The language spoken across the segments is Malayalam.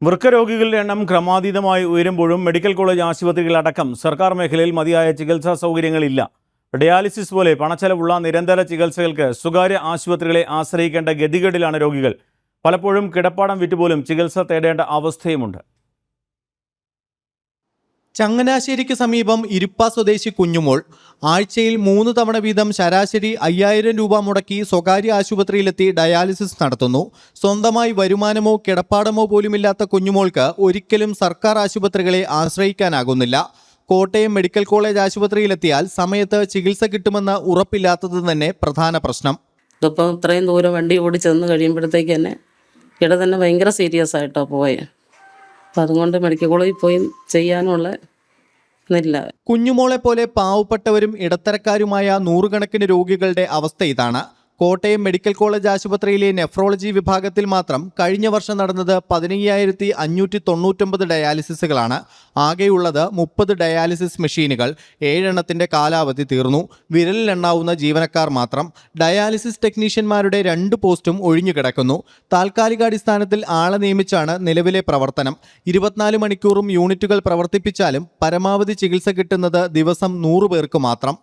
വൃക്കരോഗികളുടെ എണ്ണം ക്രമാതീതമായി ഉയരുമ്പോഴും മെഡിക്കൽ കോളേജ് ആശുപത്രികളടക്കം സർക്കാർ മേഖലയിൽ മതിയായ ചികിത്സാ സൗകര്യങ്ങളില്ല. ഡയാലിസിസ് പോലെ പണച്ചെലവുള്ള നിരന്തര ചികിത്സകൾക്ക് സ്വകാര്യ ആശുപത്രികളെ ആശ്രയിക്കേണ്ട ഗതികേടിലാണ് രോഗികൾ. പലപ്പോഴും കിടപ്പാടം വിറ്റുപോലും ചികിത്സ തേടേണ്ട അവസ്ഥയുമുണ്ട്. ചങ്ങനാശ്ശേരിക്ക് സമീപം ഇരിപ്പ സ്വദേശി കുഞ്ഞുമോൾ ആഴ്ചയിൽ 3 തവണ വീതം ശരാശരി 5000 രൂപ മുടക്കി സ്വകാര്യ ആശുപത്രിയിലെത്തി ഡയാലിസിസ് നടത്തുന്നു. സ്വന്തമായി വരുമാനമോ കിടപ്പാടമോ പോലുമില്ലാത്ത കുഞ്ഞുമോൾക്ക് ഒരിക്കലും സർക്കാർ ആശുപത്രികളെ ആശ്രയിക്കാനാകുന്നില്ല. കോട്ടയം മെഡിക്കൽ കോളേജ് ആശുപത്രിയിലെത്തിയാൽ സമയത്ത് ചികിത്സ കിട്ടുമെന്ന് ഉറപ്പില്ലാത്തത് തന്നെ പ്രധാന പ്രശ്നം. ഇതിപ്പോൾ ഇത്രയും ദൂരം വണ്ടി ഓടി ചെന്ന് കഴിയുമ്പോഴത്തേക്ക് തന്നെ ഇവിടെ തന്നെ ഭയങ്കര സീരിയസ് ആയിട്ടാണ് പോയത്. അപ്പം അതുകൊണ്ട് മെഡിക്കൽ കോളേജിൽ പോയി ചെയ്യാനുള്ള ഇതില്ല. കുഞ്ഞുമോളെ പോലെ പാവപ്പെട്ടവരും ഇടത്തരക്കാരുമായ നൂറുകണക്കിന് രോഗികളുടെ അവസ്ഥ ഇതാണ്. കോട്ടയം മെഡിക്കൽ കോളേജ് ആശുപത്രിയിലെ നെഫ്രോളജി വിഭാഗത്തിൽ മാത്രം കഴിഞ്ഞ വർഷം നടന്നത് 15,599 ഡയാലിസിസുകളാണ്. ആകെയുള്ളത് 30 ഡയാലിസിസ് മെഷീനുകൾ. 7 എണ്ണത്തിന്റെ കാലാവധി തീർന്നു. വിരലിലെണ്ണാവുന്ന ജീവനക്കാർ മാത്രം. ഡയാലിസിസ് ടെക്നീഷ്യന്മാരുടെ 2 പോസ്റ്റും ഒഴിഞ്ഞുകിടക്കുന്നു. താൽക്കാലികാടിസ്ഥാനത്തിൽ ആളെ നിയമിച്ചാണ് നിലവിലെ പ്രവർത്തനം. 24 മണിക്കൂറും യൂണിറ്റുകൾ പ്രവർത്തിപ്പിച്ചാലും പരമാവധി ചികിത്സ കിട്ടുന്നത് ദിവസം 100 പേർക്ക് മാത്രം.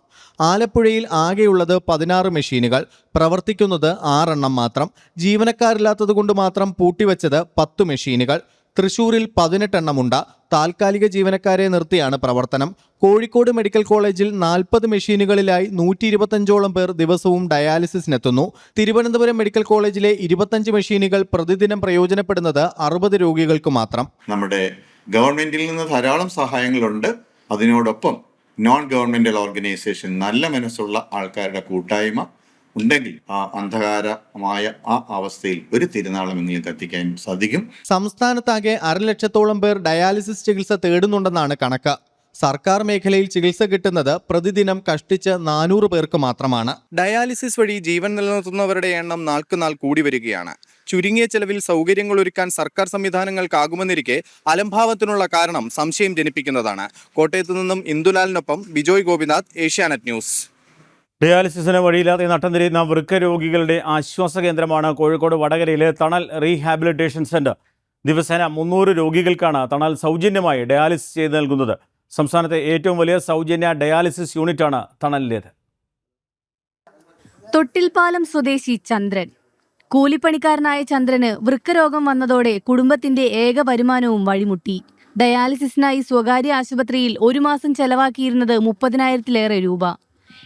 ആലപ്പുഴയിൽ ആകെയുള്ളത് 16 മെഷീനുകൾ. പ്രവർത്തിക്കുന്നത് 6 എണ്ണം മാത്രം. ജീവനക്കാരില്ലാത്തതുകൊണ്ട് മാത്രം പൂട്ടിവെച്ചത് 10 മെഷീനുകൾ. തൃശൂരിൽ 18 എണ്ണമുണ്ട്. താൽക്കാലിക ജീവനക്കാരെ നിർത്തിയാണ് പ്രവർത്തനം. കോഴിക്കോട് മെഡിക്കൽ കോളേജിൽ 40 മെഷീനുകളിലായി 125ഓളം പേർ ദിവസവും ഡയാലിസിസിനെത്തുന്നു. തിരുവനന്തപുരം മെഡിക്കൽ കോളേജിലെ 25 മെഷീനുകൾ പ്രതിദിനം പ്രയോജനപ്പെടുന്നത് 60 രോഗികൾക്ക് മാത്രം. നമ്മുടെ ഗവൺമെന്റിൽ നിന്ന് ധാരാളം സഹായങ്ങളുണ്ട്. അതിനോടൊപ്പം നോൺ ഗവൺമെന്റൽ ഓർഗനൈസേഷൻ, നല്ല മനസ്സുള്ള ആൾക്കാരുടെ കൂട്ടായ്മ ഉണ്ടെങ്കിൽ ആ അന്ധകാരമായ ആ അവസ്ഥയിൽ ഒരു തിരുനാളമെങ്കിലും കത്തിക്കാൻ സാധിക്കും. സംസ്ഥാനത്താകെ 1,00,000-ഓളം പേർ ഡയാലിസിസ് ചികിത്സ തേടുന്നുണ്ടെന്നാണ് കണക്ക്. സർക്കാർ മേഖലയിൽ ചികിത്സ കിട്ടുന്നത് പ്രതിദിനം കഷ്ടിച്ച് 400 പേർക്ക് മാത്രമാണ്. ഡയാലിസിസ് വഴി ജീവൻ നിലനിർത്തുന്നവരുടെ എണ്ണം നാൾക്കുനാൾ കൂടി വരികയാണ്. ചുരുങ്ങിയ ചെലവിൽ സൗകര്യങ്ങൾ ഒരുക്കാൻ സർക്കാർ സംവിധാനങ്ങൾക്കാകുമെന്നിരിക്കെ അലംഭാവത്തിനുള്ള കാരണം സംശയം ജനിപ്പിക്കുന്നതാണ്. കോട്ടയത്തു നിന്നും ഇന്ദുലാലിനൊപ്പം ബിജോയ് ഗോപിനാഥ്, ഏഷ്യാനെറ്റ് ന്യൂസ്. ഡയാലിസിസിന് വഴിയില്ലാതെ നട്ടംതിരിയുന്ന വൃക്ക രോഗികളുടെ ആശ്വാസ കേന്ദ്രമാണ് കോഴിക്കോട് വടകരയിലെ തണൽ റീഹാബിലിറ്റേഷൻ സെന്റർ. ദിവസേന 300 രോഗികൾക്കാണ് തണൽ സൗജന്യമായി ഡയാലിസിസ് ചെയ്ത് നൽകുന്നത്. സംസ്ഥാനത്തെ ഏറ്റവും വലിയ സൗജന്യ ഡയാലിസിസ് യൂണിറ്റാണ് തണലിലേത്. തൊട്ടിൽപ്പാലം സ്വദേശി ചന്ദ്രൻ. കൂലിപ്പണിക്കാരനായ ചന്ദ്രന് വൃക്കരോഗം വന്നതോടെ കുടുംബത്തിന്റെ ഏക വരുമാനവും വഴിമുട്ടി. ഡയാലിസിസിനായി സ്വകാര്യ ആശുപത്രിയിൽ 1 മാസം ചെലവാക്കിയിരുന്നത് 30,000-ലേറെ രൂപ.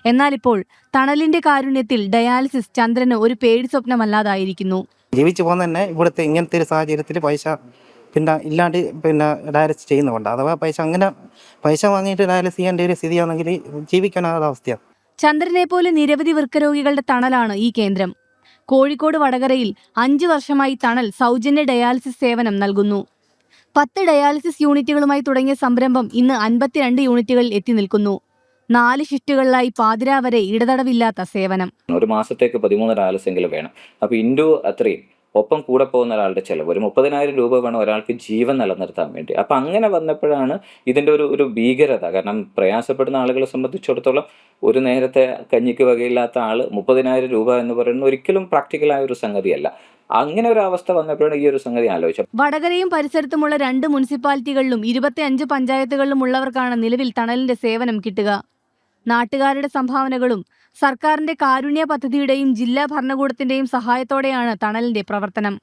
എന്നാലിപ്പോൾ തണലിന്റെ കാരുണ്യത്തിൽ ഡയാലിസിസ് ചന്ദ്രന് ഒരു പേടി സ്വപ്നമല്ലാതായിരിക്കുന്നു. ജീവിച്ചു പോകുന്ന തന്നെ ഇവിടുത്തെ ഇങ്ങനത്തെ ഒരു സാഹചര്യത്തിൽ പൈസ ഇല്ലാണ്ട് ഡയാലിസിസ് ചെയ്യുന്നുണ്ട്. അഥവാ പൈസ വാങ്ങിയിട്ട് ഡയാലിസിസ് ചെയ്യേണ്ട ഒരു സ്ഥിതിയാണെങ്കിൽ ജീവിക്കാനാകാത്ത അവസ്ഥയാണ്. ചന്ദ്രനെ പോലെ നിരവധി വൃക്കരോഗികളുടെ തണലാണ് ഈ കേന്ദ്രം. കോഴിക്കോട് വടകരയിൽ 5 വർഷമായി തണൽ സൗജന്യ ഡയാലിസിസ് സേവനം നൽകുന്നു. 10 ഡയാലിസിസ് യൂണിറ്റുകളുമായി തുടങ്ങിയ സംരംഭം ഇന്ന് 52 യൂണിറ്റുകളിൽ എത്തി നിൽക്കുന്നു. 4 ഷിഫ്റ്റുകളിലായി പാതിരാ വരെ ഇടതടവില്ലാത്ത സേവനം. ഒരു മാസത്തേക്ക് 13 ഡയാലിസിസ് എങ്കിലും വേണം. അപ്പോൾ ഇൻഡു അത്രയും ഒപ്പം കൂടെ പോകുന്ന ഒരാളുടെ ചിലവ് ഒരു 30,000 രൂപ വേണം ഒരാൾക്ക് ജീവൻ നിലനിർത്താൻ വേണ്ടി. അപ്പം അങ്ങനെ വന്നപ്പോഴാണ് ഇതിൻ്റെ ഒരു ഭീകരത. കാരണം പ്രയാസപ്പെടുന്ന ആളുകളെ സംബന്ധിച്ചിടത്തോളം ഒരു നേരത്തെ കഞ്ഞിക്ക് വകയില്ലാത്ത ആൾ 30,000 രൂപ എന്ന് പറയുന്നത് ഒരിക്കലും പ്രാക്ടിക്കലായ ഒരു സംഗതിയല്ല. അങ്ങനെ ഒരു അവസ്ഥ വന്നപ്പോഴാണ് ഈ ഒരു സംഗതി ആലോചിച്ചത്. വടകരയും പരിസരത്തുമുള്ള 2 മുനിസിപ്പാലിറ്റികളിലും 25 പഞ്ചായത്തുകളിലും ഉള്ളവർക്കാണ് നിലവിൽ തണലിന്റെ സേവനം കിട്ടുക. നാട്ടുകാരുടെ സംഭാവനകളും സർക്കാരിന്റെ കാരുണ്യ പദ്ധതിയുടെയും ജില്ലാ ഭരണകൂടത്തിന്റെയും സഹായത്തോടെയാണ് തണലിന്റെ പ്രവർത്തനം.